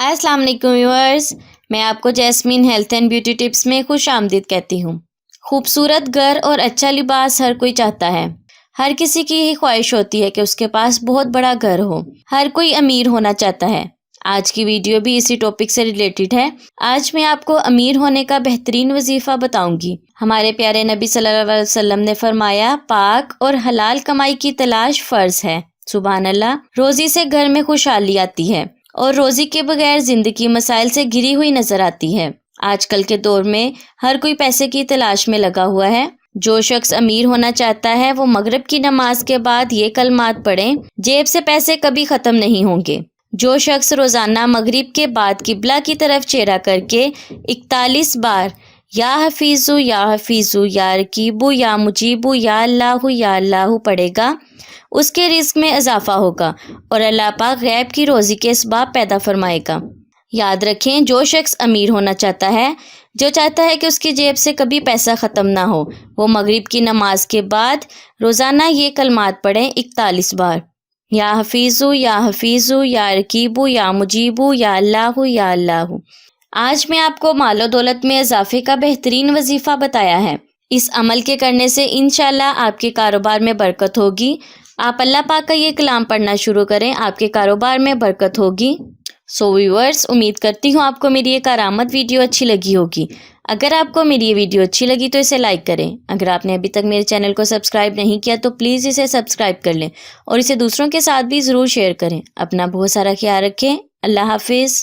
अस्सलाम वालेकुम व्यूअर्स, मैं आपको jasmine health and beauty tips में खुश आमदीद कहती हूँ। खूबसूरत घर और अच्छा लिबास हर कोई चाहता है। हर किसी की ही ख्वाहिश होती है कि उसके पास बहुत बड़ा घर हो। हर कोई अमीर होना चाहता है। आज की वीडियो भी इसी टॉपिक से रिलेटेड है। आज मैं आपको अमीर होने का बेहतरीन वजीफ़ा बताऊंगी। हमारे प्यारे नबी सल्लल्लाहु अलैहि वसल्लम ने फरमाया, पाक और हलाल कमाई की तलाश फ़र्ज है। सुभान अल्लाह। रोज़ी से घर में खुशहाली आती है और रोज़ी के बगैर ज़िंदगी मसाइल से घिरी हुई नज़र आती है। आजकल के दौर में हर कोई पैसे की तलाश में लगा हुआ है। जो शख्स अमीर होना चाहता है वो मगरिब की नमाज के बाद ये कलमात पढ़े, जेब से पैसे कभी ख़त्म नहीं होंगे। जो शख्स रोज़ाना मगरिब के बाद किबला की तरफ चेहरा करके 41 बार या हफीज़ु या रकीबु या मुजीबु या अल्लाहु पढ़ेगा, उसके रिस्क में इजाफा होगा और अल्लाह पाक गैब की रोज़ी के असबाब पैदा फरमाएगा। याद रखें, जो शख्स अमीर होना चाहता है, जो चाहता है कि उसकी जेब से कभी पैसा ख़त्म ना हो, वो मगरिब की नमाज के बाद रोज़ाना ये कलमात पढ़ें 41 बार। या हफीज़ु या रकीबु या मुजीबु या अल्लाहु। आज मैं आपको मालो दौलत में इजाफे का बेहतरीन वजीफ़ा बताया है। इस अमल के करने से इंशाल्लाह आपके कारोबार में बरकत होगी। आप अल्लाह पाक का ये कलाम पढ़ना शुरू करें, आपके कारोबार में बरकत होगी। सो व्यूअर्स, उम्मीद करती हूँ आपको मेरी ये करामत वीडियो अच्छी लगी होगी। अगर आपको मेरी ये वीडियो अच्छी लगी तो इसे लाइक करें। अगर आपने अभी तक मेरे चैनल को सब्सक्राइब नहीं किया तो प्लीज़ इसे सब्सक्राइब कर लें और इसे दूसरों के साथ भी ज़रूर शेयर करें। अपना बहुत सारा ख्याल रखें। अल्लाह हाफिज़।